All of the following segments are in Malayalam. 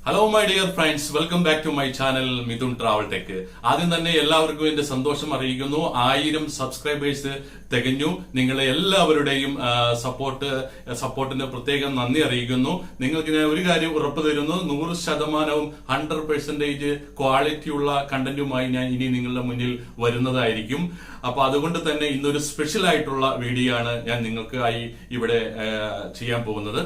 Hello my dear friends, welcome back to my channel Midhun Travel Tech. ആദ്യം തന്നെ എല്ലാവർക്കും എന്റെ സന്തോഷം അറിയിക്കുന്നു. 1000 സബ്സ്ക്രൈബേഴ്സ് തികഞ്ഞു. നിങ്ങളെ എല്ലാവരുടെയും സപ്പോർട്ടിന് പ്രത്യേകം നന്ദി അറിയിക്കുന്നു. നിങ്ങൾക്ക് ഞാൻ ഒരു കാര്യം ഉറപ്പു തരുന്നു, 100% 100% ക്വാളിറ്റിയുള്ള കണ്ടന്റുമായി ഞാൻ ഇനി നിങ്ങളുടെ മുന്നിൽ വരുന്നതായിരിക്കും. അപ്പൊ അതുകൊണ്ട് തന്നെ ഇന്നൊരു സ്പെഷ്യൽ ആയിട്ടുള്ള വീഡിയോ ആണ് ഞാൻ നിങ്ങൾക്കായി ഇവിടെ ചെയ്യാൻ പോകുന്നത്.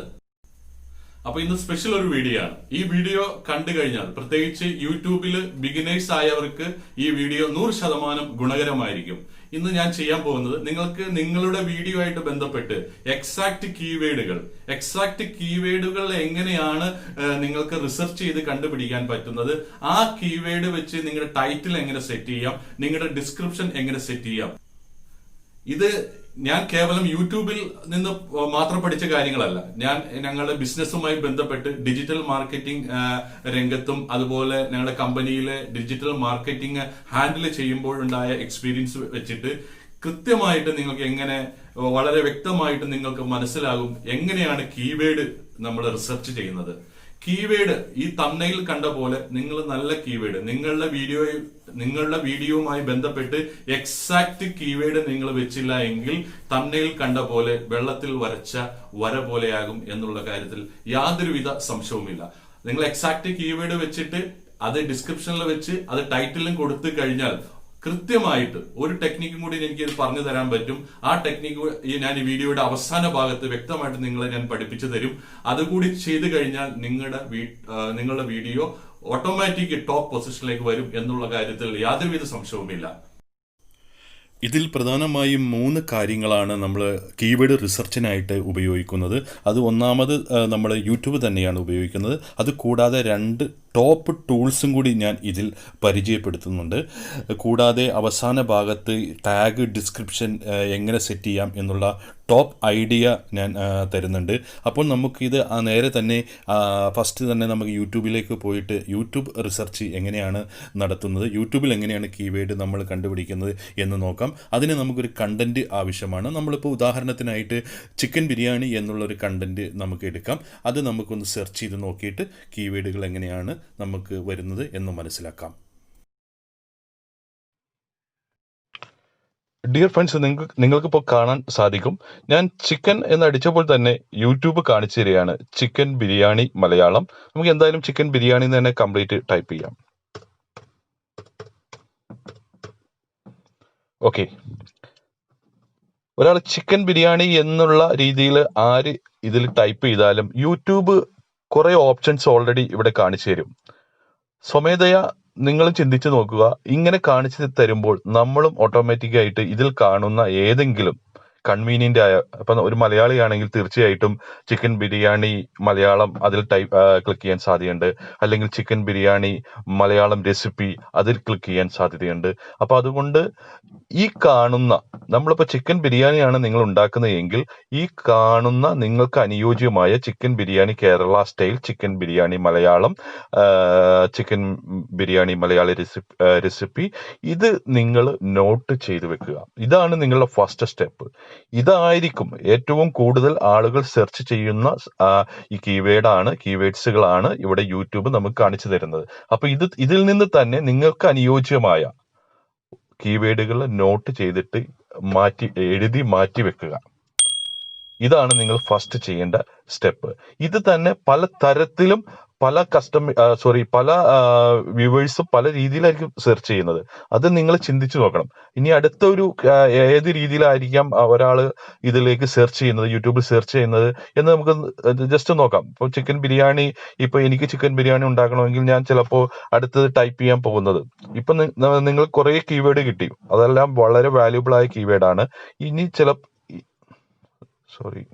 അപ്പൊ ഇന്ന് സ്പെഷ്യൽ ഒരു വീഡിയോ ആണ്. ഈ വീഡിയോ കണ്ടു കഴിഞ്ഞാൽ പ്രത്യേകിച്ച് യൂട്യൂബിൽ ബിഗിനേഴ്സ് ആയവർക്ക് ഈ വീഡിയോ 100% ഗുണകരമായിരിക്കും. ഇന്ന് ഞാൻ ചെയ്യാൻ പോകുന്നത് നിങ്ങൾക്ക് നിങ്ങളുടെ വീഡിയോ ആയിട്ട് ബന്ധപ്പെട്ട് എക്സാക്ട് കീവേഡുകൾ എങ്ങനെയാണ് നിങ്ങൾക്ക് റിസർച്ച് ചെയ്ത് കണ്ടുപിടിക്കാൻ പറ്റുന്നത്, ആ കീവേഡ് വെച്ച് നിങ്ങളുടെ ടൈറ്റിൽ എങ്ങനെ സെറ്റ് ചെയ്യാം, നിങ്ങളുടെ ഡിസ്ക്രിപ്ഷൻ എങ്ങനെ സെറ്റ് ചെയ്യാം. ഇത് ഞാൻ കേവലം യൂട്യൂബിൽ നിന്ന് മാത്രം പഠിച്ച കാര്യങ്ങളല്ല. ഞങ്ങളുടെ ബിസിനസ്സുമായി ബന്ധപ്പെട്ട് ഡിജിറ്റൽ മാർക്കറ്റിംഗ് രംഗത്തും അതുപോലെ ഞങ്ങളുടെ കമ്പനിയിലെ ഡിജിറ്റൽ മാർക്കറ്റിംഗ് ഹാൻഡിൽ ചെയ്യുമ്പോഴുണ്ടായ എക്സ്പീരിയൻസ് വെച്ചിട്ട് കൃത്യമായിട്ട് നിങ്ങൾക്ക് എങ്ങനെ വളരെ വ്യക്തമായിട്ട് നിങ്ങൾക്ക് മനസ്സിലാകും എങ്ങനെയാണ് കീവേഡ് നമ്മൾ റിസർച്ച് ചെയ്യുന്നത്. കീവേഡ് ഈ തംബ്നെയിൽ കണ്ട പോലെ നിങ്ങൾ നല്ല കീവേഡ് നിങ്ങളുടെ വീഡിയോയുമായി ബന്ധപ്പെട്ട് എക്സാക്ട് കീവേഡ് നിങ്ങൾ വെച്ചില്ല എങ്കിൽ തംബ്നെയിൽ കണ്ട പോലെ വെള്ളത്തിൽ വരച്ച വര പോലെയാകും എന്നുള്ള കാര്യത്തിൽ യാതൊരുവിധ സംശയവുമില്ല. നിങ്ങൾ എക്സാക്ട് കീവേഡ് വെച്ചിട്ട് അത് ഡിസ്ക്രിപ്ഷനിൽ വെച്ച് അത് ടൈറ്റിലും കൊടുത്തു കഴിഞ്ഞാൽ കൃത്യമായിട്ട് ഒരു ടെക്നിക്കും കൂടി എനിക്ക് പറഞ്ഞു തരാൻ പറ്റും. ആ ടെക്നിക്ക് ഞാൻ ഈ വീഡിയോയുടെ അവസാന ഭാഗത്ത് വ്യക്തമായിട്ട് നിങ്ങളെ ഞാൻ പഠിപ്പിച്ചു തരും. അതുകൂടി ചെയ്തു കഴിഞ്ഞാൽ നിങ്ങളുടെ വീഡിയോ ഓട്ടോമാറ്റിക് ടോപ്പ് പൊസിഷനിലേക്ക് വരും എന്നുള്ള കാര്യത്തിൽ യാതൊരുവിധ സംശയവുമില്ല. ഇതിൽ പ്രധാനമായും 3 കാര്യങ്ങളാണ് നമ്മൾ കീവേഡ് റിസർച്ചിനായിട്ട് ഉപയോഗിക്കുന്നത്. അത് ഒന്നാമത് നമ്മൾ യൂട്യൂബ് തന്നെയാണ് ഉപയോഗിക്കുന്നത്. അത് കൂടാതെ 2 ടോപ്പ് ടൂൾസും കൂടി ഞാൻ ഇതിൽ പരിചയപ്പെടുത്തുന്നുണ്ട്. കൂടാതെ അവസാന ഭാഗത്ത് ടാഗ് ഡിസ്ക്രിപ്ഷൻ എങ്ങനെ സെറ്റ് ചെയ്യാം എന്നുള്ള ടോപ്പ് ഐഡിയ ഞാൻ തരുന്നുണ്ട്. അപ്പോൾ നമുക്കിത് നേരെ തന്നെ ഫസ്റ്റ് തന്നെ നമുക്ക് യൂട്യൂബിലേക്ക് പോയിട്ട് യൂട്യൂബ് റിസർച്ച് എങ്ങനെയാണ് നടത്തുന്നത്, യൂട്യൂബിൽ എങ്ങനെയാണ് കീവേഡ് നമ്മൾ കണ്ടുപിടിക്കുന്നത് എന്ന് നോക്കാം. അതിന് നമുക്കൊരു കണ്ടന്റ് ആവശ്യമാണ്. നമ്മളിപ്പോൾ ഉദാഹരണത്തിനായിട്ട് ചിക്കൻ ബിരിയാണി എന്നുള്ളൊരു കണ്ടന്റ് നമുക്ക് എടുക്കാം. അത് നമുക്കൊന്ന് സെർച്ച് ചെയ്ത് നോക്കിയിട്ട് കീവേഡുകൾ എങ്ങനെയാണ് നമുക്ക് വരുന്നത് എന്ന് മനസ്സിലാക്കാം. ഡിയർ ഫ്രണ്ട്സ്, നിങ്ങൾക്കിപ്പോൾ കാണാൻ സാധിക്കും, ഞാൻ ചിക്കൻ എന്ന് അടിച്ചപ്പോൾ തന്നെ യൂട്യൂബ് കാണിച്ചു തരികയാണ് ചിക്കൻ ബിരിയാണി മലയാളം. നമുക്ക് എന്തായാലും ചിക്കൻ ബിരിയാണി എന്ന് തന്നെ കംപ്ലീറ്റ് ടൈപ്പ് ചെയ്യാം. ഓക്കെ, ഒരാൾ ചിക്കൻ ബിരിയാണി എന്നുള്ള രീതിയിൽ ആര് ഇതിൽ ടൈപ്പ് ചെയ്താലും യൂട്യൂബ് കുറെ ഓപ്ഷൻസ് ഓൾറെഡി ഇവിടെ കാണിച്ചു തരും. സ്വമേധയാ നിങ്ങൾ ചിന്തിച്ചു നോക്കുക, ഇങ്ങനെ കാണിച്ചു തരുമ്പോൾ നമ്മളും ഓട്ടോമാറ്റിക്കായിട്ട് ഇതിൽ കാണുന്ന ഏതെങ്കിലും കൺവീനിയന്റ് ആയ, ഇപ്പം ഒരു മലയാളിയാണെങ്കിൽ തീർച്ചയായിട്ടും ചിക്കൻ ബിരിയാണി മലയാളം അതിൽ ക്ലിക്ക് ചെയ്യാൻ സാധ്യതയുണ്ട്. അല്ലെങ്കിൽ ചിക്കൻ ബിരിയാണി മലയാളം റെസിപ്പി അതിൽ ക്ലിക്ക് ചെയ്യാൻ സാധ്യതയുണ്ട്. അപ്പൊ അതുകൊണ്ട് ഈ കാണുന്ന, നമ്മളിപ്പോ ചിക്കൻ ബിരിയാണിയാണ് നിങ്ങൾ ഉണ്ടാക്കുന്നത് എങ്കിൽ ഈ കാണുന്ന നിങ്ങൾക്ക് അനുയോജ്യമായ chicken biryani Kerala style, chicken biryani Malayalam, chicken biryani Malayali recipe, ഇത് നിങ്ങൾ നോട്ട് ചെയ്ത് വെക്കുക. ഇതാണ് നിങ്ങളുടെ ഫസ്റ്റ് സ്റ്റെപ്പ്. ഇതായിരിക്കും ഏറ്റവും കൂടുതൽ ആളുകൾ സെർച്ച് ചെയ്യുന്ന ഈ കീവേഡ്സുകളാണ് ഇവിടെ യൂട്യൂബ് നമുക്ക് കാണിച്ചു തരുന്നത്. അപ്പൊ ഇതിൽ നിന്ന് തന്നെ നിങ്ങൾക്ക് അനുയോജ്യമായ കീവേഡുകൾ നോട്ട് ചെയ്തിട്ട് എഴുതി മാറ്റി വെക്കുക. ഇതാണ് നിങ്ങൾ ഫസ്റ്റ് ചെയ്യേണ്ട സ്റ്റെപ്പ്. ഇത് തന്നെ പല തരത്തിലും പല പല വ്യൂവേഴ്സും പല രീതിയിലായിരിക്കും സെർച്ച് ചെയ്യുന്നത്. അത് നിങ്ങൾ ചിന്തിച്ചു നോക്കണം. ഇനി അടുത്തൊരു ഏത് രീതിയിലായിരിക്കാം ഒരാള് ഇതിലേക്ക് സെർച്ച് ചെയ്യുന്നത്, യൂട്യൂബിൽ സെർച്ച് ചെയ്യുന്നത് എന്ന് നമുക്ക് ജസ്റ്റ് നോക്കാം. ഇപ്പൊ ചിക്കൻ ബിരിയാണി, ഇപ്പൊ എനിക്ക് ചിക്കൻ ബിരിയാണി ഉണ്ടാക്കണമെങ്കിൽ ഞാൻ ചിലപ്പോ അടുത്തത് ടൈപ്പ് ചെയ്യാൻ പോകുന്നത്, ഇപ്പൊ നിങ്ങൾ കുറെ കീവേഡ് കിട്ടി, അതെല്ലാം വളരെ വാല്യൂബിൾ ആയ കീവേഡാണ്. ഇനി സോറി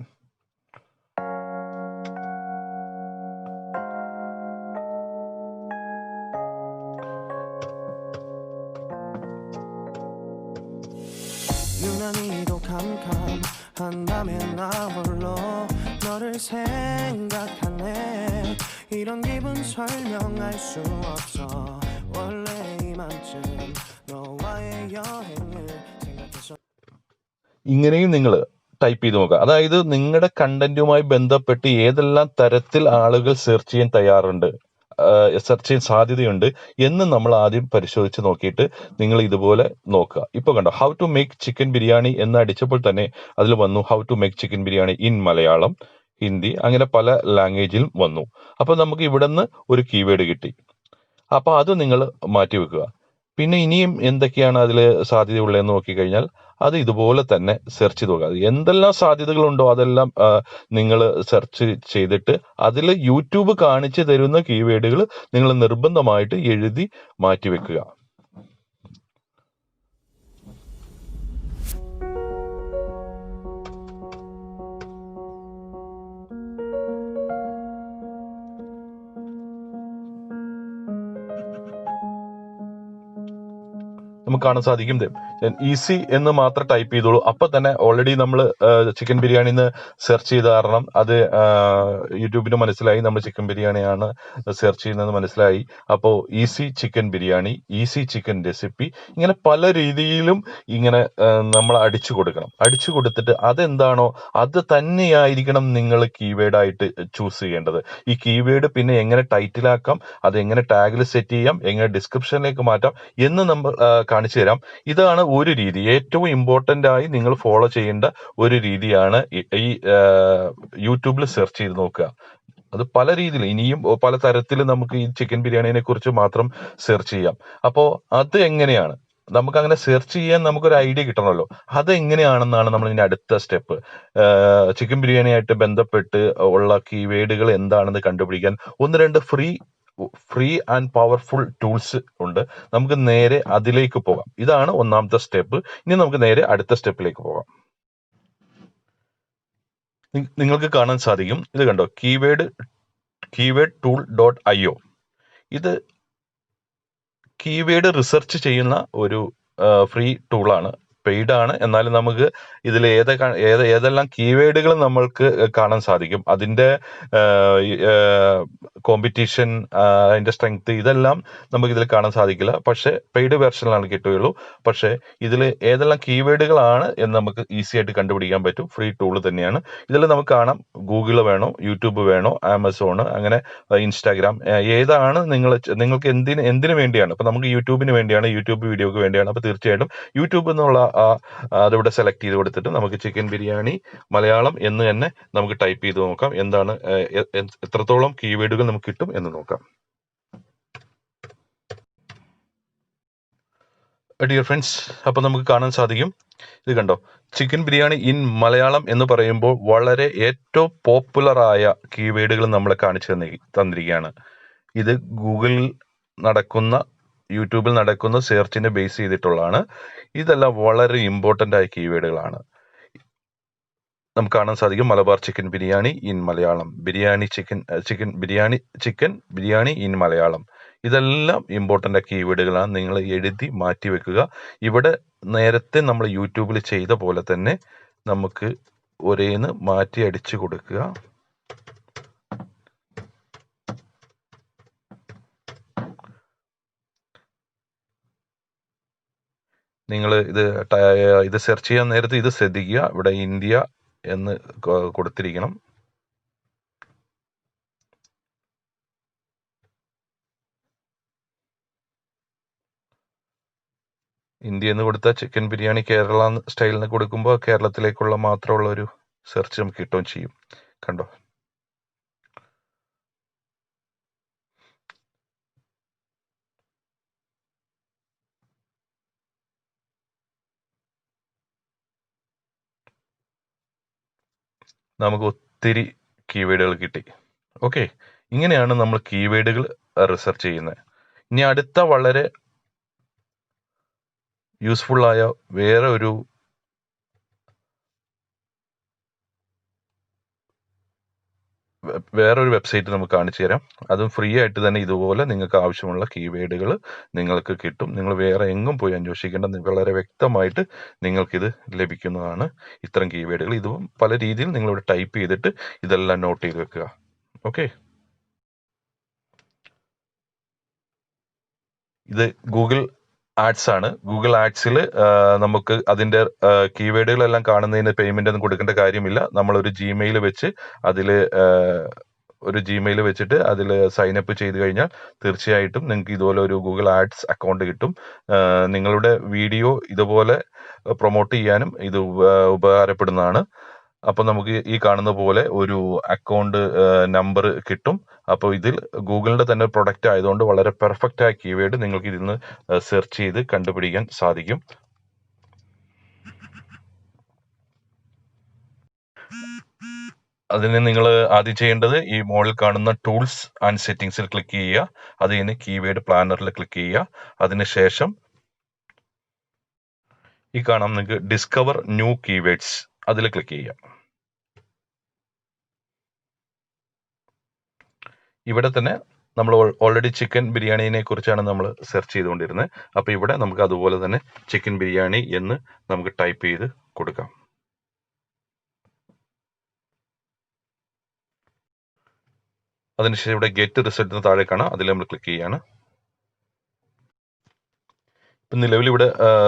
유난히도 캄캄한 밤에 나 홀로 너를 생각하네. 이런 기분 설명할 수 없어. 원래 이맘쯤 너와의 여행을 생각해서. ഇങ്ങനെയും നിങ്ങൾ ടൈപ്പ് ചെയ്ത് നോക്കുക. അതായത് നിങ്ങളുടെ കണ്ടന്റുമായി ബന്ധപ്പെട്ട് ഏതെല്ലാം തരത്തിൽ ആളുകൾ സെർച്ച് ചെയ്യാൻ തയ്യാറുണ്ട്, സെർച്ച് ചെയ്യാൻ സാധ്യതയുണ്ട് എന്ന് നമ്മൾ ആദ്യം പരിശോധിച്ച് നോക്കിയിട്ട് നിങ്ങൾ ഇതുപോലെ നോക്കുക. ഇപ്പൊ കണ്ടോ, how to make chicken biryani എന്ന് അടിച്ചപ്പോൾ തന്നെ അതിൽ വന്നു how to make chicken biryani in Malayalam, Hindi, അങ്ങനെ പല ലാംഗ്വേജിലും വന്നു. അപ്പൊ നമുക്ക് ഇവിടെ നിന്ന് ഒരു കീവേഡ് കിട്ടി. അപ്പൊ അത് നിങ്ങൾ മാറ്റി വെക്കുക. പിന്നെ ഇനിയും എന്തൊക്കെയാണ് അതിൽ സാധ്യതയുള്ളതെന്ന് നോക്കിക്കഴിഞ്ഞാൽ അത് ഇതുപോലെ തന്നെ സെർച്ച് ചെയ്ത് നോക്കുക. എന്തെല്ലാം സാധ്യതകളുണ്ടോ അതെല്ലാം നിങ്ങൾ സെർച്ച് ചെയ്തിട്ട് അതിൽ യൂട്യൂബ് കാണിച്ചു തരുന്ന കീവേഡുകൾ നിങ്ങൾ നിർബന്ധമായിട്ട് എഴുതി മാറ്റിവെക്കുക. നമുക്ക് കാണാൻ സാധിക്കും ഈസി എന്ന് മാത്രം ടൈപ്പ് ചെയ്തോളൂ. അപ്പൊ തന്നെ ഓൾറെഡി നമ്മൾ ചിക്കൻ ബിരിയാണിന്ന് സെർച്ച് ചെയ്ത കാരണം അത് യൂട്യൂബിന് മനസ്സിലായി നമ്മൾ ചിക്കൻ ബിരിയാണിയാണ് സെർച്ച് ചെയ്യുന്നത് മനസ്സിലായി. അപ്പോൾ easy chicken biryani, easy chicken recipe, ഇങ്ങനെ പല രീതിയിലും ഇങ്ങനെ നമ്മൾ അടിച്ചു കൊടുക്കണം. അടിച്ചു കൊടുത്തിട്ട് അതെന്താണോ അത് തന്നെയായിരിക്കണം നിങ്ങൾ കീവേഡായിട്ട് ചൂസ് ചെയ്യേണ്ടത്. ഈ കീവേഡ് പിന്നെ എങ്ങനെ ടൈറ്റിലാക്കാം, അത് എങ്ങനെ ടാഗിൽ സെറ്റ് ചെയ്യാം, എങ്ങനെ ഡിസ്ക്രിപ്ഷനിലേക്ക് മാറ്റാം എന്ന് നമ്മൾ കാണിച്ചു തരാം. ഇതാണ് ഒരു രീതി. ഏറ്റവും ഇമ്പോർട്ടന്റ് ആയി നിങ്ങൾ ഫോളോ ചെയ്യേണ്ട ഒരു രീതിയാണ് ഈ യൂട്യൂബിൽ സെർച്ച് ചെയ്ത് നോക്കുക. അത് പല രീതിയിൽ ഇനിയും പല തരത്തിൽ നമുക്ക് ഈ ചിക്കൻ ബിരിയാണിനെ കുറിച്ച് മാത്രം സെർച്ച് ചെയ്യാം. അപ്പോ അത് എങ്ങനെയാണ് നമുക്ക് അങ്ങനെ സെർച്ച് ചെയ്യാൻ നമുക്കൊരു ഐഡിയ കിട്ടണമല്ലോ. അതെങ്ങനെയാണെന്നാണ് നമ്മൾ ഇനി അടുത്ത സ്റ്റെപ്പ്. ചിക്കൻ ബിരിയാണിയായിട്ട് ബന്ധപ്പെട്ട് ഉള്ള കീവേഡുകൾ എന്താണെന്ന് കണ്ടുപിടിക്കാൻ 1-2 ഫ്രീ ആൻഡ് പവർഫുൾ ടൂൾസ് ഉണ്ട്. നമുക്ക് നേരെ അതിലേക്ക് പോകാം. ഇതാണ് ഒന്നാമത്തെ സ്റ്റെപ്പ്. ഇനി നമുക്ക് നേരെ അടുത്ത സ്റ്റെപ്പിലേക്ക് പോകാം. നിങ്ങൾക്ക് കാണാൻ സാധിക്കും, ഇത് കണ്ടോ, കീവേഡ് tool.io. ഇത് കീവേഡ് റിസർച്ച് ചെയ്യുന്ന ഒരു ഫ്രീ ടൂളാണ്, പെയ്ഡ് ആണ്. എന്നാലും നമുക്ക് ഇതിൽ ഏതെല്ലാം കീവേഡുകൾ നമ്മൾക്ക് കാണാൻ സാധിക്കും. അതിന്റെ കോമ്പറ്റീഷൻ, അതിന്റെ സ്ട്രെങ്ത്, ഇതെല്ലാം നമുക്ക് ഇതിൽ കാണാൻ സാധിക്കില്ല. പക്ഷെ പെയ്ഡ് വെർഷനിലാണ് കിട്ടുകയുള്ളൂ. പക്ഷെ ഇതിൽ ഏതെല്ലാം കീവേഡുകളാണ് എന്ന് നമുക്ക് ഈസി ആയിട്ട് കണ്ടുപിടിക്കാൻ പറ്റും. ഫ്രീ ടൂൾ തന്നെയാണ്. ഇതിൽ നമുക്ക് കാണാം ഗൂഗിൾ വേണോ, യൂട്യൂബ് വേണോ, ആമസോൺ, അങ്ങനെ ഇൻസ്റ്റാഗ്രാം, ഏതാണ് നിങ്ങൾക്ക് എന്തിനു വേണ്ടിയാണ്. അപ്പൊ നമുക്ക് യൂട്യൂബിന് വേണ്ടിയാണ്, യൂട്യൂബ് വീഡിയോക്ക് വേണ്ടിയാണ്. അപ്പൊ തീർച്ചയായിട്ടും യൂട്യൂബ് എന്നുള്ള അതിവിടെ സെലക്ട് ചെയ്ത് കൊടുത്തിട്ട് നമുക്ക് ചിക്കൻ ബിരിയാണി മലയാളം എന്ന് തന്നെ നമുക്ക് ടൈപ്പ് ചെയ്ത് നോക്കാം. എന്താണ് എത്രത്തോളം കീവേഡുകൾ നമുക്ക് കിട്ടും എന്ന് നോക്കാം. ഡിയർ ഫ്രണ്ട്സ്, അപ്പൊ നമുക്ക് കാണാൻ സാധിക്കും, ഇത് കണ്ടോ, ചിക്കൻ ബിരിയാണി ഇൻ മലയാളം എന്ന് പറയുമ്പോൾ വളരെ ഏറ്റവും പോപ്പുലറായ കീവേഡുകൾ നമ്മളെ കാണിച്ചു തന്നിരിക്കുകയാണ്. ഇത് ഗൂഗിളിൽ നടക്കുന്ന, യൂട്യൂബിൽ നടക്കുന്ന സെർച്ചിനെ ബേസ് ചെയ്തിട്ടുള്ളതാണ്. ഇതെല്ലാം വളരെ ഇമ്പോർട്ടന്റ് ആയ കീവേഡുകളാണ്. നമുക്ക് കാണാൻ സാധിക്കും Malabar chicken biryani in Malayalam, chicken biryani in Malayalam. ഇതെല്ലാം ഇമ്പോർട്ടന്റ് ആയ കീവേഡുകളാണ്. നിങ്ങൾ എഴുതി മാറ്റി വെക്കുക. ഇവിടെ നേരത്തെ നമ്മൾ യൂട്യൂബിൽ ചെയ്ത പോലെ തന്നെ നമുക്ക് ഒരേന്ന് മാറ്റി അടിച്ചു കൊടുക്കുക. നിങ്ങൾ ഇത് സെർച്ച് ചെയ്യാൻ നേരത്ത് ഇത് ശ്രദ്ധിക്കുക, ഇവിടെ ഇന്ത്യ എന്ന് കൊടുത്തിരിക്കണം. ഇന്ത്യ എന്ന് കൊടുത്താൽ ചിക്കൻ ബിരിയാണി കേരള സ്റ്റൈലിന് കൊടുക്കുമ്പോൾ കേരളത്തിലേക്കുള്ള മാത്രമുള്ള ഒരു സെർച്ച് നമുക്ക് കിട്ടുകയും ചെയ്യും. കണ്ടോ, നമുക്ക് ഒത്തിരി കീവേഡുകൾ കിട്ടി. ഓക്കെ, ഇങ്ങനെയാണ് നമ്മൾ കീവേഡുകൾ റിസർച്ച് ചെയ്യുന്നത്. ഇനി അടുത്ത വളരെ യൂസ്ഫുൾ ആയ വേറെ ഒരു വെബ്സൈറ്റ് നമുക്ക് കാണിച്ചു തരാം. അതും ഫ്രീ ആയിട്ട് തന്നെ ഇതുപോലെ നിങ്ങൾക്ക് ആവശ്യമുള്ള കീവേഡുകൾ നിങ്ങൾക്ക് കിട്ടും. നിങ്ങൾ വേറെ എങ്ങും പോയി അന്വേഷിക്കേണ്ട, വളരെ വ്യക്തമായിട്ട് നിങ്ങൾക്കിത് ലഭിക്കുന്നതാണ്. ഇത്തരം കീവേഡുകൾ ഇതും പല രീതിയിൽ നിങ്ങളിവിടെ ടൈപ്പ് ചെയ്തിട്ട് ഇതെല്ലാം നോട്ട് ചെയ്ത് വെക്കുക. ഓക്കെ, ഇത് ഗൂഗിൾ ആഡ്സ് ആണ്. ഗൂഗിൾ ആഡ്സിൽ നമുക്ക് അതിന്റെ കീവേഡുകളെല്ലാം കാണുന്നതിന് പേയ്മെന്റ് ഒന്നും കൊടുക്കേണ്ട കാര്യമില്ല. നമ്മളൊരു ജിമെയിൽ വെച്ച് അതിൽ ഒരു ജിമെയിൽ വെച്ചിട്ട് അതിൽ സൈനപ്പ് ചെയ്ത് കഴിഞ്ഞാൽ തീർച്ചയായിട്ടും നിങ്ങൾക്ക് ഇതുപോലെ ഒരു ഗൂഗിൾ ആഡ്സ് അക്കൗണ്ട് കിട്ടും. നിങ്ങളുടെ വീഡിയോ ഇതുപോലെ പ്രൊമോട്ട് ചെയ്യാനും ഇത് ഉപകാരപ്പെടുന്നതാണ്. അപ്പോൾ നമുക്ക് ഈ കാണുന്ന പോലെ ഒരു അക്കൗണ്ട് നമ്പർ കിട്ടും. അപ്പോൾ ഇതിൽ ഗൂഗിളിന്റെ തന്നെ പ്രൊഡക്റ്റ് ആയതുകൊണ്ട് വളരെ പെർഫെക്റ്റ് ആയ കീവേഡ് നിങ്ങൾക്ക് ഇതിൽ നിന്ന് സെർച്ച് ചെയ്ത് കണ്ടുപിടിക്കാൻ സാധിക്കും. അതിന് നിങ്ങൾ ആദ്യം ചെയ്യേണ്ടത് ഈ മുകളിൽ കാണുന്ന ടൂൾസ് ആൻഡ് സെറ്റിംഗ്സിൽ ക്ലിക്ക് ചെയ്യുക. അത് കഴിഞ്ഞ് കീവേഡ് പ്ലാനറിൽ ക്ലിക്ക് ചെയ്യുക. അതിനുശേഷം ഈ കാണാം നിങ്ങൾക്ക് ഡിസ്കവർ ന്യൂ കീവേഡ്സ്, അതിൽ ക്ലിക്ക് ചെയ്യുക. ഇവിടെ തന്നെ നമ്മൾ ഓൾറെഡി ചിക്കൻ ബിരിയാണിനെ കുറിച്ചാണ് നമ്മൾ സെർച്ച് ചെയ്തുകൊണ്ടിരുന്നത്. അപ്പോൾ ഇവിടെ നമുക്ക് അതുപോലെ തന്നെ ചിക്കൻ ബിരിയാണി എന്ന് നമുക്ക് ടൈപ്പ് ചെയ്ത് കൊടുക്കാം. അതിനുശേഷം ഇവിടെ ഗെറ്റ് റിസൾട്ടിന് താഴെ കാണാം, അതിൽ നമ്മൾ ക്ലിക്ക് ചെയ്യാണ്. ഇപ്പം നിലവിൽ ഇവിടെ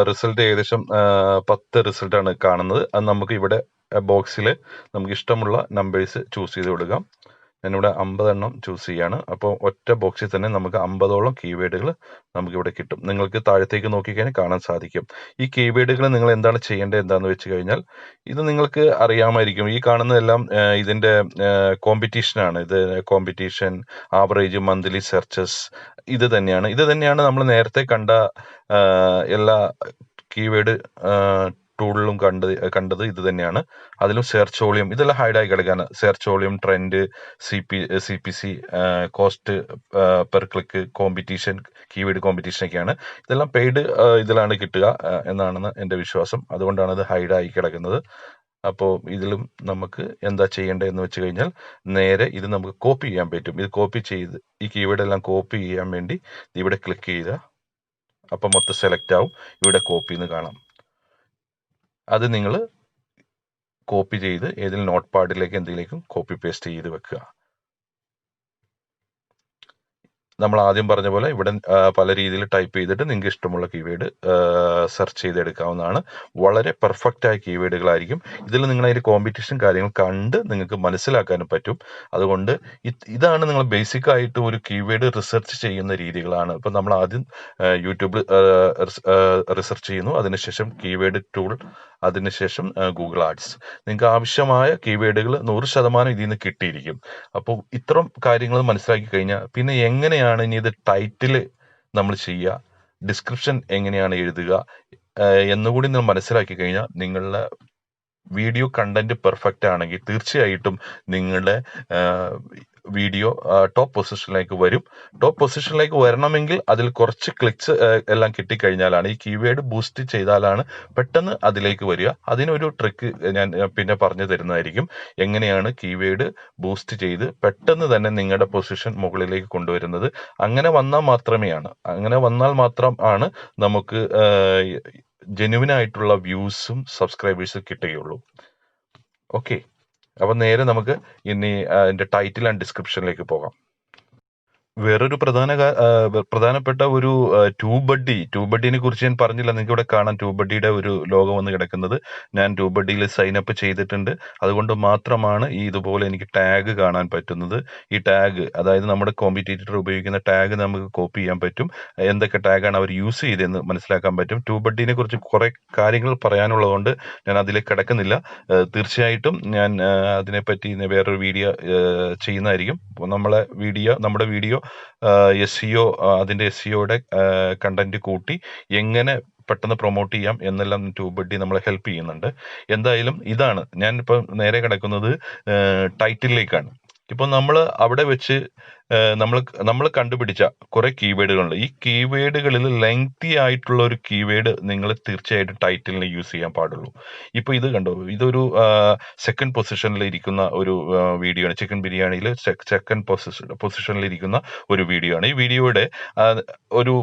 റിസൾട്ട് ഏകദേശം 10 റിസൾട്ടാണ് കാണുന്നത്. അത് നമുക്ക് ഇവിടെ ബോക്സിൽ നമുക്ക് ഇഷ്ടമുള്ള നമ്പേഴ്സ് ചൂസ് ചെയ്ത് കൊടുക്കാം. ഞാനിവിടെ 50 എണ്ണം ചൂസ് ചെയ്യാണ്. അപ്പോൾ ഒറ്റ ബോക്സിൽ തന്നെ നമുക്ക് 50ഓളം കീവേഡുകൾ നമുക്കിവിടെ കിട്ടും. നിങ്ങൾക്ക് താഴത്തേക്ക് നോക്കിക്കഴിഞ്ഞാൽ കാണാൻ സാധിക്കും. ഈ കീവേഡുകൾ നിങ്ങൾ എന്താണ് ചെയ്യേണ്ടത് എന്താണെന്ന് വെച്ച് കഴിഞ്ഞാൽ ഇത് നിങ്ങൾക്ക് അറിയാമായിരിക്കും. ഈ കാണുന്നതെല്ലാം ഇതിൻ്റെ കോമ്പറ്റീഷനാണ്. ഇത് കോമ്പറ്റീഷൻ, ആവറേജ്, മന്ത്ലി സെർച്ചസ് ഇത് തന്നെയാണ് നമ്മൾ നേരത്തെ കണ്ട എല്ലാ കീവേഡ് ടൂളിലും കണ്ടത് ഇത് തന്നെയാണ്. അതിലും സെർച്ച് വോളിയം ഇതെല്ലാം ഹൈഡായി കിടക്കാണ്. Search volume, trend, CPC, cost per click, competition, keyword competition ഒക്കെയാണ്. ഇതെല്ലാം പെയ്ഡ് ഇതിലാണ് കിട്ടുക എന്നാണ് എൻ്റെ വിശ്വാസം. അതുകൊണ്ടാണ് ഇത് ഹൈഡായി കിടക്കുന്നത്. അപ്പോൾ ഇതിലും നമുക്ക് എന്താ ചെയ്യേണ്ടത് എന്ന് വെച്ച് കഴിഞ്ഞാൽ നേരെ ഇത് നമുക്ക് കോപ്പി ചെയ്യാൻ പറ്റും. ഇത് കോപ്പി ചെയ്ത് ഈ കീവേഡ് എല്ലാം കോപ്പി ചെയ്യാൻ വേണ്ടി ഇവിടെ ക്ലിക്ക് ചെയ്യുക. അപ്പം മൊത്തം സെലക്ട് ആവും. ഇവിടെ കോപ്പി എന്ന് കാണാം. അത് നിങ്ങൾ കോപ്പി ചെയ്ത് ഏതെങ്കിലും നോട്ട് പാഡിലേക്ക് എന്തെങ്കിലും കോപ്പി പേസ്റ്റ് ചെയ്ത് വെക്കുക. നമ്മൾ ആദ്യം പറഞ്ഞ പോലെ ഇവിടെ പല രീതിയിൽ ടൈപ്പ് ചെയ്തിട്ട് നിങ്ങൾക്ക് ഇഷ്ടമുള്ള കീവേഡ് സെർച്ച് ചെയ്തെടുക്കാവുന്നതാണ്. വളരെ പെർഫെക്റ്റ് ആയ കീവേഡുകളായിരിക്കും. ഇതിൽ നിങ്ങൾ അതിൻ്റെ കോമ്പറ്റീഷൻ കാര്യങ്ങൾ കണ്ട് നിങ്ങൾക്ക് മനസ്സിലാക്കാനും പറ്റും. അതുകൊണ്ട് ഇതാണ് നിങ്ങൾ ബേസിക് ആയിട്ട് ഒരു കീവേഡ് റിസർച്ച് ചെയ്യുന്ന രീതികളാണ്. ഇപ്പം നമ്മൾ ആദ്യം യൂട്യൂബിൽ റിസർച്ച് ചെയ്യുന്നു, അതിനുശേഷം കീവേഡ് ടൂൾ, അതിനുശേഷം ഗൂഗിൾ ആഡ്സ്. നിങ്ങൾക്ക് ആവശ്യമായ കീവേഡുകൾ 100% ഇതിൽ നിന്ന് കിട്ടിയിരിക്കും. അപ്പോൾ ഇത്തരം കാര്യങ്ങൾ മനസ്സിലാക്കി കഴിഞ്ഞാൽ പിന്നെ എങ്ങനെയാണ് ഇനി ഇത് ടൈറ്റിൽ നമ്മൾ ചെയ്യുക, ഡിസ്ക്രിപ്ഷൻ എങ്ങനെയാണ് എഴുതുക എന്നുകൂടി നിങ്ങൾ മനസ്സിലാക്കി കഴിഞ്ഞാൽ നിങ്ങളുടെ വീഡിയോ കണ്ടന്റ് പെർഫെക്റ്റ് ആണെങ്കിൽ തീർച്ചയായിട്ടും നിങ്ങളുടെ വീഡിയോ ടോപ്പ് പൊസിഷനിലേക്ക് വരും. ടോപ്പ് പൊസിഷനിലേക്ക് വരണമെങ്കിൽ അതിൽ കുറച്ച് ക്ലിക്സ് എല്ലാം കിട്ടിക്കഴിഞ്ഞാലാണ്, ഈ കീവേഡ് ബൂസ്റ്റ് ചെയ്താലാണ് പെട്ടെന്ന് അതിലേക്ക് വരിക. അതിനൊരു ട്രിക്ക് ഞാൻ പിന്നെ പറഞ്ഞു തരുന്നതായിരിക്കും. എങ്ങനെയാണ് കീവേഡ് ബൂസ്റ്റ് ചെയ്ത് പെട്ടെന്ന് തന്നെ നിങ്ങളുടെ പൊസിഷൻ മുകളിലേക്ക് കൊണ്ടുവരുന്നത്. അങ്ങനെ വന്നാൽ മാത്രമാണ് നമുക്ക് ജെന്യുവിനായിട്ടുള്ള വ്യൂസും സബ്സ്ക്രൈബേഴ്സും കിട്ടുകയുള്ളൂ. ഓക്കെ, അപ്പം നേരെ നമുക്ക് ഇനി അതിൻ്റെ ടൈറ്റിൽ ആൻഡ് ഡിസ്ക്രിപ്ഷനിലേക്ക് പോകാം. വേറൊരു പ്രധാനപ്പെട്ട ഒരു ട്യൂബഡ്ഡിനെ കുറിച്ച് ഞാൻ പറഞ്ഞില്ല. നിങ്ങൾക്ക് ഇവിടെ കാണാം ട്യൂബഡ്ഡിയുടെ ഒരു ലോഗോ വന്ന് കിടക്കുന്നത്. ഞാൻ ട്യൂബഡ്ഡിയിൽ സൈൻ അപ്പ് ചെയ്തിട്ടുണ്ട്. അതുകൊണ്ട് മാത്രമാണ് ഈ ഇതുപോലെ എനിക്ക് ടാഗ് കാണാൻ പറ്റുന്നത്. ഈ ടാഗ്, അതായത് നമ്മുടെ കോമ്പറ്റീറ്റർ ഉപയോഗിക്കുന്ന ടാഗ് നമുക്ക് കോപ്പി ചെയ്യാൻ പറ്റും. എന്തൊക്കെ ടാഗാണ് അവർ യൂസ് ചെയ്തതെന്ന് മനസ്സിലാക്കാൻ പറ്റും. ട്യൂബഡ്ഡിനെ കുറിച്ച് കുറെ കാര്യങ്ങൾ പറയാനുള്ളതുകൊണ്ട് ഞാൻ അതിലേക്ക് കിടക്കുന്നില്ല. തീർച്ചയായിട്ടും ഞാൻ അതിനെപ്പറ്റി വേറൊരു വീഡിയോ ചെയ്യുന്നതായിരിക്കും. നമ്മുടെ വീഡിയോ SEO, അതിൻ്റെ SEOയുടെ കണ്ടന്റ് കൂട്ടി എങ്ങനെ പെട്ടെന്ന് പ്രൊമോട്ട് ചെയ്യാം എന്നെല്ലാം ട്യൂബഡ്ഡി നമ്മളെ ഹെൽപ്പ് ചെയ്യുന്നുണ്ട്. എന്തായാലും ഇതാണ് ഞാൻ ഇപ്പം നേരെ കിടക്കുന്നത് ടൈറ്റിലേക്കാണ്. ഇപ്പം നമ്മൾ അവിടെ വെച്ച് നമ്മൾ കണ്ടുപിടിച്ച കുറെ കീവേഡുകളുണ്ട്. ഈ കീവേഡുകളിൽ ലെങ്തി ആയിട്ടുള്ള ഒരു കീവേഡ് നിങ്ങൾ തീർച്ചയായിട്ടും ടൈറ്റിലിന് യൂസ് ചെയ്യാൻ പാടുള്ളൂ. ഇപ്പൊ ഇത് കണ്ടോ, ഇതൊരു സെക്കൻഡ് പൊസിഷനിൽ ഇരിക്കുന്ന ഒരു വീഡിയോ ആണ്. ചിക്കൻ ബിരിയാണിയിൽ സെക്കൻഡ് പൊസിഷനിൽ ഇരിക്കുന്ന ഒരു വീഡിയോ ആണ്. ഈ വീഡിയോയുടെ ഒരു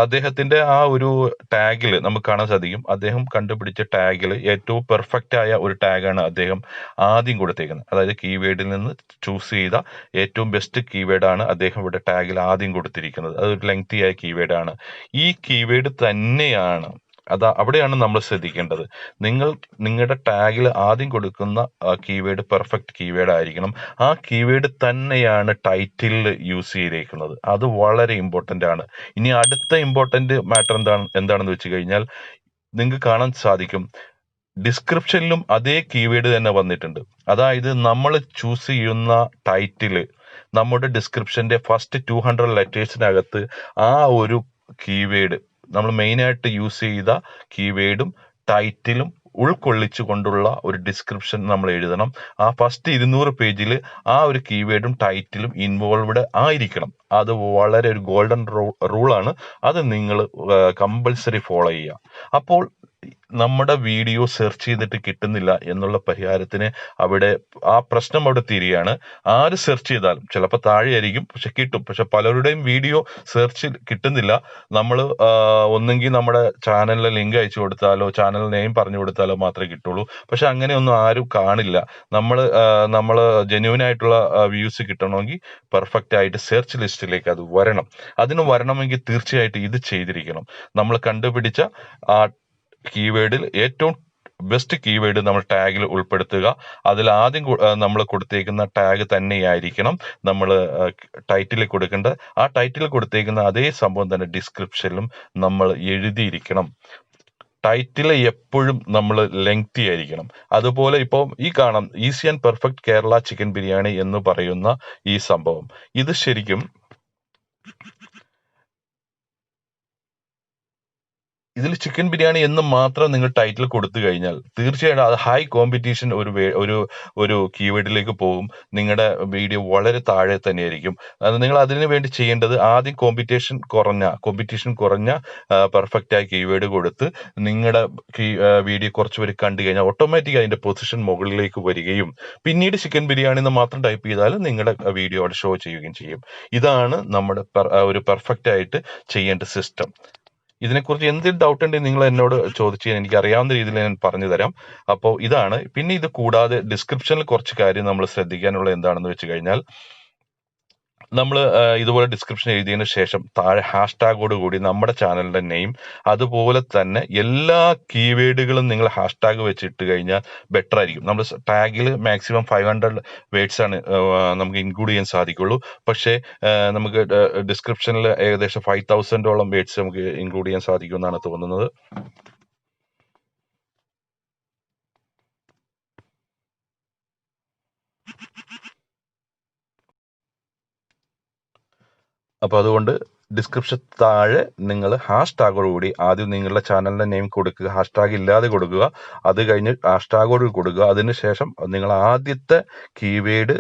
അദ്ദേഹത്തിന്റെ ആ ഒരു ടാഗിൽ നമുക്ക് കാണാൻ സാധിക്കും. അദ്ദേഹം കണ്ടുപിടിച്ച ടാഗിൽ ഏറ്റവും പെർഫെക്റ്റ് ആയ ഒരു ടാഗാണ് അദ്ദേഹം ആദ്യം കൊടുത്തേക്കുന്നത്. അതായത് കീവേഡിൽ നിന്ന് ചൂസ് ചെയ്ത ഏറ്റവും ബെസ്റ്റ് കീവേഡാണ് അദ്ദേഹം ഇവിടെ ടാഗിൽ ആദ്യം കൊടുത്തിരിക്കുന്നത്. അതൊരു ലെങ്തി ആയ കീവേഡാണ്. ഈ കീവേഡ് തന്നെയാണ് അവിടെയാണ് നമ്മൾ ശ്രദ്ധിക്കേണ്ടത്. നിങ്ങളുടെ ടാഗിൽ ആദ്യം കൊടുക്കുന്ന കീവേഡ് പെർഫെക്റ്റ് കീവേഡ് ആയിരിക്കണം. ആ കീവേഡ് തന്നെയാണ് ടൈറ്റിലിൽ യൂസ് ചെയ്തേക്കുന്നത്. അത് വളരെ ഇമ്പോർട്ടന്റ് ആണ്. ഇനി അടുത്ത ഇമ്പോർട്ടന്റ് മാറ്റർ എന്താണെന്ന് വെച്ച് കഴിഞ്ഞാൽ, നിങ്ങൾക്ക് കാണാൻ സാധിക്കും ഡിസ്ക്രിപ്ഷനിലും അതേ കീവേഡ് തന്നെ വന്നിട്ടുണ്ട്. അതായത് നമ്മൾ ചൂസ് ചെയ്യുന്ന ടൈറ്റില് നമ്മുടെ ഡിസ്ക്രിപ്ഷന്റെ ഫസ്റ്റ് 200 ലെറ്റേഴ്സിനകത്ത് ആ ഒരു കീവേഡ്, നമ്മൾ മെയിനായിട്ട് യൂസ് ചെയ്ത കീവേഡും ടൈറ്റിലും ഉൾക്കൊള്ളിച്ചു കൊണ്ടുള്ള ഒരു ഡിസ്ക്രിപ്ഷൻ നമ്മൾ എഴുതണം. ആ ഫസ്റ്റ് 200 പേജിൽ ആ ഒരു കീവേഡും ടൈറ്റിലും ഇൻവോൾവ്ഡ് ആയിരിക്കണം. അത് വളരെ ഒരു ഗോൾഡൻ റൂളാണ്. അത് നിങ്ങൾ കമ്പൽസറി ഫോളോ ചെയ്യുക. അപ്പോൾ നമ്മുടെ വീഡിയോ സെർച്ച് ചെയ്തിട്ട് കിട്ടുന്നില്ല എന്നുള്ള പരിഹാരത്തിന് ആ പ്രശ്നം അവിടെ തീരുകയാണ്. ആര് സെർച്ച് ചെയ്താലും ചിലപ്പോൾ താഴെയായിരിക്കും, പക്ഷെ കിട്ടും. പക്ഷെ പലരുടെയും വീഡിയോ സെർച്ച് നമ്മൾ ഒന്നെങ്കിൽ നമ്മുടെ ചാനലിലെ ലിങ്ക് അയച്ചു കൊടുത്താലോ ചാനൽ നെയിം പറഞ്ഞു കൊടുത്താലോ മാത്രമേ കിട്ടുള്ളൂ. പക്ഷെ അങ്ങനെയൊന്നും ആരും കാണില്ല. നമ്മൾ ജെന്യൂൻ ആയിട്ടുള്ള വ്യൂസ് കിട്ടണമെങ്കിൽ പെർഫെക്റ്റ് ആയിട്ട് സെർച്ച് ലിസ്റ്റിലേക്ക് അത് വരണം. അതിന് വരണമെങ്കിൽ തീർച്ചയായിട്ടും ഇത് ചെയ്തിരിക്കണം. നമ്മൾ കണ്ടുപിടിച്ച ആ കീവേഡിൽ ഏറ്റവും ബെസ്റ്റ് കീവേഡ് നമ്മൾ ടാഗിൽ ഉൾപ്പെടുത്തുക. അതിൽ ആദ്യം നമ്മൾ കൊടുത്തേക്കുന്ന ടാഗ് തന്നെയായിരിക്കണം നമ്മൾ ടൈറ്റിൽ കൊടുക്കേണ്ടത്. ആ ടൈറ്റിൽ കൊടുത്തേക്കുന്ന അതേ സംഭവം തന്നെ ഡിസ്ക്രിപ്ഷനിലും നമ്മൾ എഴുതിയിരിക്കണം. ടൈറ്റിൽ എപ്പോഴും നമ്മൾ ലെങ്തി ആയിരിക്കണം. അതുപോലെ ഇപ്പോൾ ഈ കാണാം easy and perfect Kerala chicken biryani എന്ന് പറയുന്ന ഈ സംഭവം, ഇത് ശരിക്കും ഇതിൽ ചിക്കൻ ബിരിയാണി എന്ന് മാത്രം നിങ്ങൾ ടൈറ്റിൽ കൊടുത്തു കഴിഞ്ഞാൽ തീർച്ചയായിട്ടും അത് ഹൈ കോമ്പറ്റീഷൻ ഒരു കീവേഡിലേക്ക് പോകും. നിങ്ങളുടെ വീഡിയോ വളരെ താഴെ തന്നെയായിരിക്കും. നിങ്ങൾ അതിനു വേണ്ടി ചെയ്യേണ്ടത് ആദ്യം കോമ്പറ്റീഷൻ കുറഞ്ഞ പെർഫെക്റ്റ് ആയ കീവേഡ് കൊടുത്ത് നിങ്ങളുടെ വീഡിയോ കുറച്ച് പേര് കണ്ടു കഴിഞ്ഞാൽ ഓട്ടോമാറ്റിക് അതിന്റെ പൊസിഷൻ മുകളിലേക്ക് വരികയും പിന്നീട് ചിക്കൻ ബിരിയാണി എന്ന് മാത്രം ടൈപ്പ് ചെയ്താൽ നിങ്ങളുടെ വീഡിയോ അവിടെ ഷോ ചെയ്യുകയും ചെയ്യും. ഇതാണ് നമ്മുടെ ഒരു പെർഫെക്റ്റ് ആയിട്ട് ചെയ്യേണ്ട സിസ്റ്റം. ഇതിനെക്കുറിച്ച് എന്തെങ്കിലും ഡൗട്ട് ഉണ്ടെങ്കിൽ നിങ്ങൾ എന്നോട് ചോദിച്ചു, എനിക്ക് അറിയാവുന്ന രീതിയിൽ ഞാൻ പറഞ്ഞു തരാം. അപ്പോൾ ഇതാണ്. പിന്നെ ഇത് കൂടാതെ ഡിസ്ക്രിപ്ഷനിൽ കുറച്ച് കാര്യം നമ്മൾ ശ്രദ്ധിക്കാനുള്ള എന്താണെന്ന് വെച്ച് കഴിഞ്ഞാൽ, നമ്മൾ ഇതുപോലെ ഡിസ്ക്രിപ്ഷൻ എഴുതിയതിനു ശേഷം താഴെ ഹാഷ്ടാഗോട് കൂടി നമ്മുടെ ചാനലിന്റെ നെയിം, അതുപോലെ തന്നെ എല്ലാ കീവേഡുകളും നിങ്ങൾ ഹാഷ്ടാഗ് വെച്ചിട്ട് കഴിഞ്ഞാൽ ബെറ്റർ ആയിരിക്കും. നമ്മൾ ടാഗിൽ മാക്സിമം 500 വേർഡ്സ് ആണ് നമുക്ക് ഇൻക്ലൂഡ് ചെയ്യാൻ സാധിക്കുള്ളൂ. പക്ഷേ നമുക്ക് ഡിസ്ക്രിപ്ഷനിൽ ഏകദേശം 5000ഓളം വേർഡ്സ് നമുക്ക് ഇൻക്ലൂഡ് ചെയ്യാൻ സാധിക്കുമെന്നാണ് തോന്നുന്നത്. അപ്പൊ അതുകൊണ്ട് ഡിസ്ക്രിപ്ഷൻ താഴെ നിങ്ങൾ ഹാഷ്ടാഗോടുകൂടി ആദ്യം നിങ്ങളുടെ ചാനലിന്റെ നെയിം കൊടുക്കുക, ഹാഷ്ടാഗ് ഇല്ലാതെ കൊടുക്കുക. അത് കഴിഞ്ഞ് ഹാഷ്ടാഗോട് കൊടുക്കുക. അതിനുശേഷം നിങ്ങൾ ആദ്യത്തെ കീവേഡ്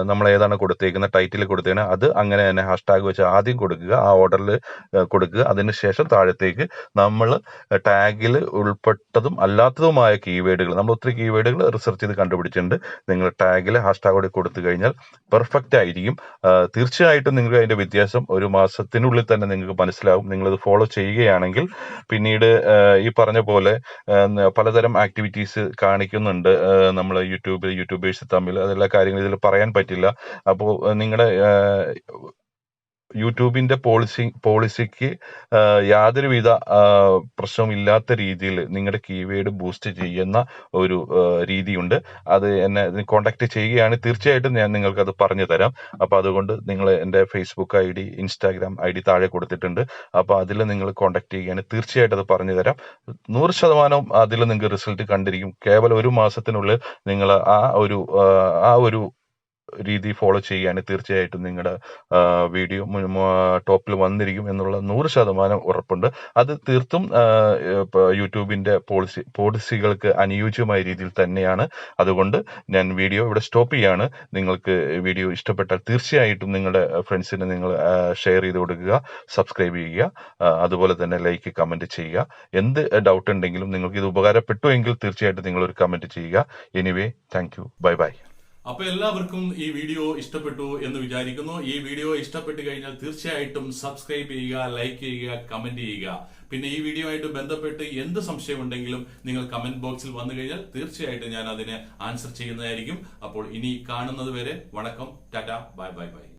നമ്മൾ ഏതാണ് കൊടുത്തേക്കുന്ന ടൈറ്റിൽ കൊടുത്തേക്കുന്നത് അത് അങ്ങനെ തന്നെ ഹാഷ്ടാഗ് വെച്ച് ആദ്യം കൊടുക്കുക, ആ ഓർഡറിൽ കൊടുക്കുക. അതിനുശേഷം താഴത്തേക്ക് നമ്മൾ ടാഗിൽ ഉൾപ്പെട്ടതും അല്ലാത്തതുമായ കീവേഡുകൾ, നമ്മൾ ഒത്തിരി കീവേഡുകൾ റിസർച്ച് ചെയ്ത് കണ്ടുപിടിച്ചിട്ടുണ്ട്. നിങ്ങൾ ടാഗിൽ ഹാഷ്ടാഗോട് കൊടുത്തു കഴിഞ്ഞാൽ പെർഫെക്റ്റ് ആയിരിക്കും. തീർച്ചയായിട്ടും നിങ്ങൾക്ക് അതിന്റെ വ്യത്യാസം ഒരു മാസത്തിനുള്ളിൽ തന്നെ നിങ്ങൾക്ക് മനസ്സിലാവും. നിങ്ങളിത് ഫോളോ ചെയ്യുകയാണെങ്കിൽ. പിന്നീട് ഈ പറഞ്ഞ പോലെ പലതരം ആക്ടിവിറ്റീസ് കാണിക്കുന്നുണ്ട് നമ്മൾ യൂട്യൂബേഴ്സ് തമ്മിൽ. അതെല്ലാ കാര്യങ്ങളും ഇതിൽ പറയാൻ പറ്റില്ല. അപ്പോൾ നിങ്ങളുടെ യൂട്യൂബിന്റെ പോളിസിക്ക് യാതൊരുവിധ പ്രശ്നവും ഇല്ലാത്ത രീതിയിൽ നിങ്ങളുടെ കീവേഡ് ബൂസ്റ്റ് ചെയ്യുന്ന ഒരു രീതിയുണ്ട്. അത് എന്നെ കോണ്ടാക്ട് ചെയ്യുകയാണെങ്കിൽ തീർച്ചയായിട്ടും ഞാൻ നിങ്ങൾക്ക് അത് പറഞ്ഞു തരാം. അപ്പൊ അതുകൊണ്ട് നിങ്ങൾ എൻ്റെ ഫേസ്ബുക്ക് ID, ഇൻസ്റ്റാഗ്രാം ID താഴെ കൊടുത്തിട്ടുണ്ട്. അപ്പൊ അതിൽ നിങ്ങൾ കോണ്ടാക്ട് ചെയ്യുകയാണെങ്കിൽ തീർച്ചയായിട്ടും അത് പറഞ്ഞു തരാം. 100% അതിൽ നിങ്ങൾക്ക് റിസൾട്ട് കണ്ടിരിക്കും. കേവലം ഒരു മാസത്തിനുള്ളിൽ നിങ്ങൾ ആ ഒരു രീതി ഫോളോ ചെയ്യുകയാണെങ്കിൽ തീർച്ചയായിട്ടും നിങ്ങളുടെ വീഡിയോ ടോപ്പിൽ വന്നിരിക്കും എന്നുള്ള 100% ഉറപ്പുണ്ട്. അത് തീർത്തും യൂട്യൂബിന്റെ പോളിസികൾക്ക് അനുയോജ്യമായ രീതിയിൽ തന്നെയാണ്. അതുകൊണ്ട് ഞാൻ വീഡിയോ ഇവിടെ സ്റ്റോപ്പ് ചെയ്യാണ്. നിങ്ങൾക്ക് വീഡിയോ ഇഷ്ടപ്പെട്ടാൽ തീർച്ചയായിട്ടും നിങ്ങളുടെ ഫ്രണ്ട്സിന് നിങ്ങൾ ഷെയർ ചെയ്ത് കൊടുക്കുക, സബ്സ്ക്രൈബ് ചെയ്യുക, അതുപോലെ തന്നെ ലൈക്ക്, കമന്റ് ചെയ്യുക. എന്ത് ഡൗട്ട് ഉണ്ടെങ്കിലും നിങ്ങൾക്ക് ഇത് ഉപകാരപ്പെട്ടു എങ്കിൽ തീർച്ചയായിട്ടും നിങ്ങൾ ഒരു കമന്റ് ചെയ്യുക. Anyway, thank you, bye bye. അപ്പൊ എല്ലാവർക്കും ഈ വീഡിയോ ഇഷ്ടപ്പെട്ടു എന്ന് വിചാരിക്കുന്നു. ഈ വീഡിയോ ഇഷ്ടപ്പെട്ടു കഴിഞ്ഞാൽ തീർച്ചയായിട്ടും സബ്സ്ക്രൈബ് ചെയ്യുക, ലൈക്ക് ചെയ്യുക, കമന്റ് ചെയ്യുക. പിന്നെ ഈ വീഡിയോ ആയിട്ട് ബന്ധപ്പെട്ട് എന്ത് സംശയം ഉണ്ടെങ്കിലും നിങ്ങൾ കമന്റ് ബോക്സിൽ വന്നു കഴിഞ്ഞാൽ തീർച്ചയായിട്ടും ഞാൻ അതിന് ആൻസർ ചെയ്യുന്നതായിരിക്കും. അപ്പോൾ ഇനി കാണുന്നത് വരെ വണക്കം, ടാറ്റ, ബൈ ബൈ ബൈ.